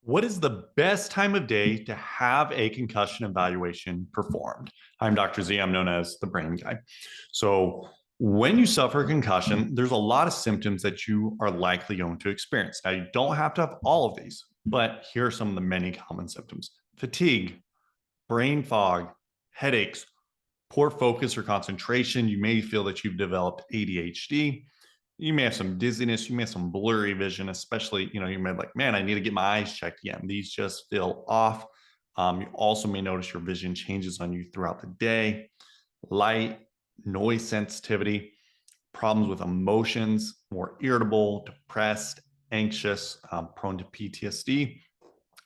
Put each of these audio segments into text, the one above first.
What is the best time of day to have a concussion evaluation performed? I'm Dr. Z. I'm known as the brain guy. So, when you suffer a concussion, there's a lot of symptoms that you are likely going to experience. Now, you don't have to have all of these, but here are some of the many common symptoms: fatigue, brain fog, headaches, poor focus or concentration. You may feel that you've developed ADHD. You may have some dizziness. You may have some blurry vision, especially, you may be like, man, I need to get my eyes checked again. These just feel off. You also may notice your vision changes on you throughout the day, light, noise sensitivity, problems with emotions, more irritable, depressed, anxious, prone to PTSD.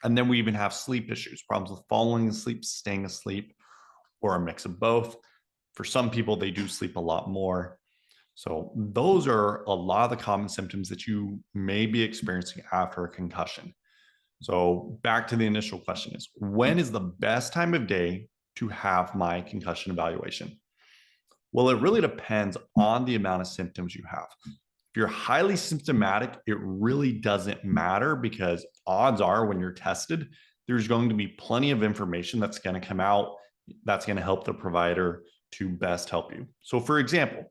And then we even have sleep issues, problems with falling asleep, staying asleep, or a mix of both. For some people, they do sleep a lot more. So those are a lot of the common symptoms that you may be experiencing after a concussion. So back to the initial question is, when is the best time of day to have my concussion evaluation? Well, it really depends on the amount of symptoms you have. If you're highly symptomatic, it really doesn't matter because odds are when you're tested, there's going to be plenty of information that's going to come out that's going to help the provider to best help you. So, for example,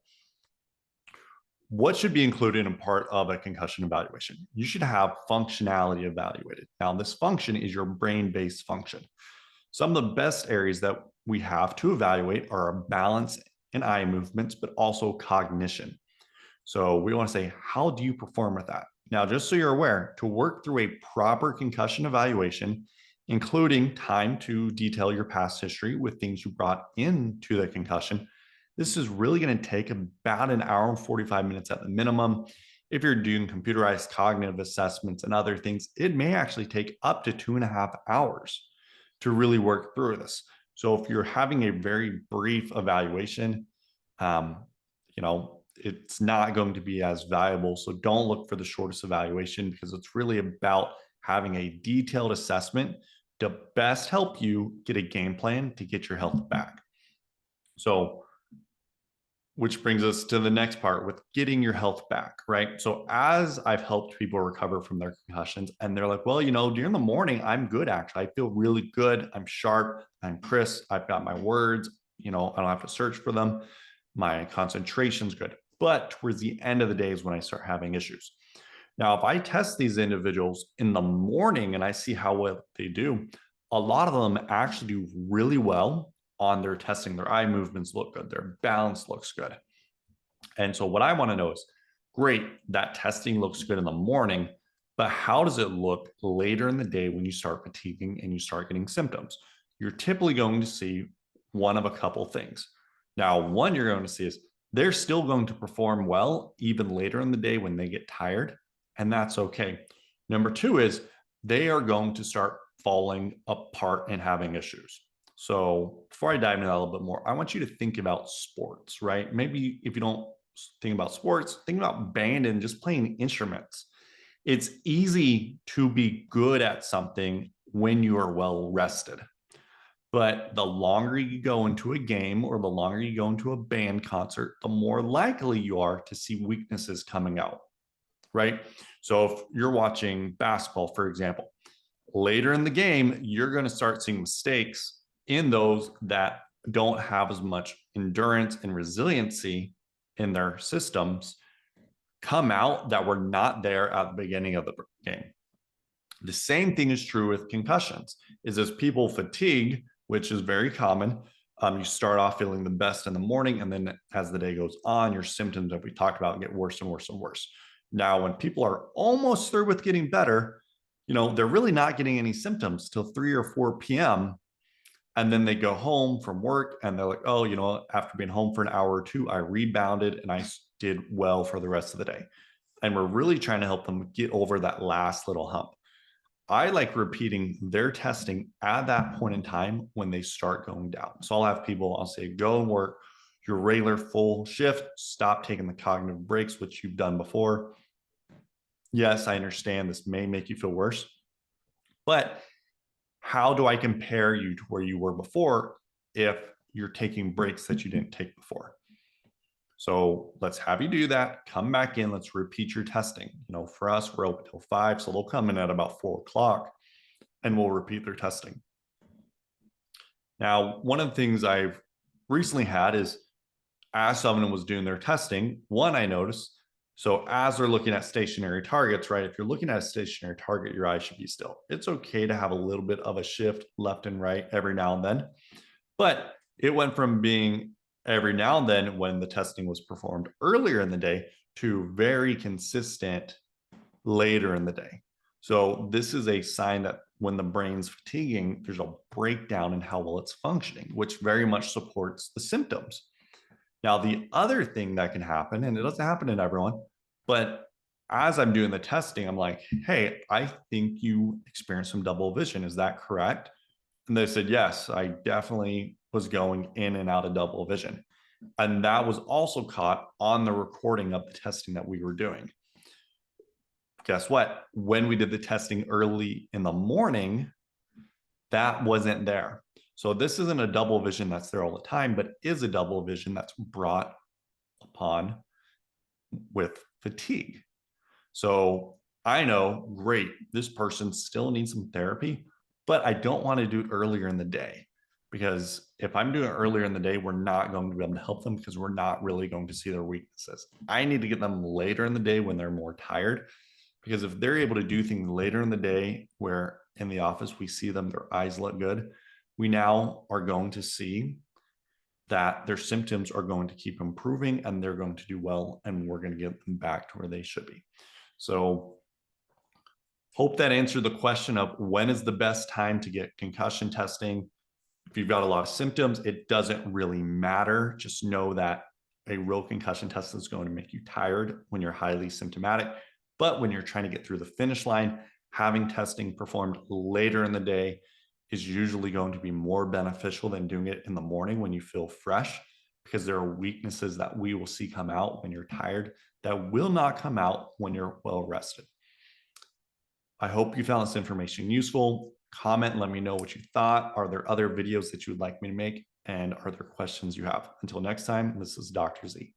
what should be included in part of a concussion evaluation? You should have functionality evaluated. Now, this function is your brain-based function. Some of the best areas that we have to evaluate are balance and eye movements, but also cognition. So we want to say, how do you perform with that? Now, just so you're aware, to work through a proper concussion evaluation, including time to detail your past history with things you brought into the concussion, this is really going to take about an hour and 45 minutes at the minimum. If you're doing computerized cognitive assessments and other things, it may actually take up to 2.5 hours to really work through this. So if you're having a very brief evaluation, um, it's not going to be as valuable. So don't look for the shortest evaluation because it's really about having a detailed assessment to best help you get a game plan to get your health back. So, which brings us to the next part with getting your health back, right? So, as I've helped people recover from their concussions, and they're like, well, during the morning, I'm good actually. I feel really good. I'm sharp. I'm crisp. I've got my words. I don't have to search for them. My concentration's good. But towards the end of the day is when I start having issues. Now, if I test these individuals in the morning and I see how well they do, a lot of them actually do really well on their testing. Their eye movements look good, their balance looks good. And so, what I want to know is great, that testing looks good in the morning, but how does it look later in the day when you start fatiguing and you start getting symptoms? You're typically going to see one of a couple things. Now, one you're going to see is they're still going to perform well even later in the day when they get tired, and that's okay. Number two is they are going to start falling apart and having issues. So before I dive into that a little bit more, I want you to think about sports, right? Maybe if you don't think about sports, think about band and just playing instruments. It's easy to be good at something when you are well rested. But the longer you go into a game or the longer you go into a band concert, the more likely you are to see weaknesses coming out, right? So if you're watching basketball, for example, later in the game, you're going to start seeing mistakes in those that don't have as much endurance and resiliency in their systems come out that were not there at the beginning of the game. The same thing is true with concussions, is as people fatigue, which is very common, you start off feeling the best in the morning, and then as the day goes on, your symptoms that we talked about get worse and worse and worse. Now, when people are almost through with getting better, they're really not getting any symptoms till 3 or 4 p.m. And then they go home from work and they're like, oh, after being home for an hour or two, I rebounded and I did well for the rest of the day. And we're really trying to help them get over that last little hump. I like repeating their testing at that point in time when they start going down. So I'll have people, I'll say, go and work your regular full shift, stop taking the cognitive breaks, which you've done before. Yes, I understand this may make you feel worse, but how do I compare you to where you were before if you're taking breaks that you didn't take before? So let's have you do that. Come back in. Let's repeat your testing. For us, we're open till 5. So they'll come in at about 4 o'clock. and will repeat their testing. Now, one of the things I've recently had is as someone was doing their testing, one, I noticed, so as they're looking at stationary targets, right? If you're looking at a stationary target, your eyes should be still. It's okay to have a little bit of a shift left and right every now and then, but it went from being every now and then when the testing was performed earlier in the day to very consistent later in the day. So this is a sign that when the brain's fatiguing, there's a breakdown in how well it's functioning, which very much supports the symptoms. Now, the other thing that can happen, and it doesn't happen in everyone, but as I'm doing the testing, I'm like, hey, I think you experienced some double vision. Is that correct? And they said, yes, I definitely was going in and out of double vision. And that was also caught on the recording of the testing that we were doing. Guess what? When we did the testing early in the morning, that wasn't there. So this isn't a double vision that's there all the time, but is a double vision that's brought upon with fatigue. So I know, great, this person still needs some therapy, but I don't want to do it earlier in the day, because if I'm doing it earlier in the day, we're not going to be able to help them because we're not really going to see their weaknesses. I need to get them later in the day when they're more tired, because if they're able to do things later in the day where in the office we see them, their eyes look good, we now are going to see that their symptoms are going to keep improving and they're going to do well, and we're going to get them back to where they should be. So hope that answered the question of when is the best time to get concussion testing. If you've got a lot of symptoms, it doesn't really matter. Just know that a real concussion test is going to make you tired when you're highly symptomatic. But when you're trying to get through the finish line, having testing performed later in the day is usually going to be more beneficial than doing it in the morning when you feel fresh, because there are weaknesses that we will see come out when you're tired that will not come out when you're well rested. I hope you found this information useful. Comment and let me know what you thought. Are there other videos that you would like me to make? And are there questions you have? Until next time, this is Dr. Z.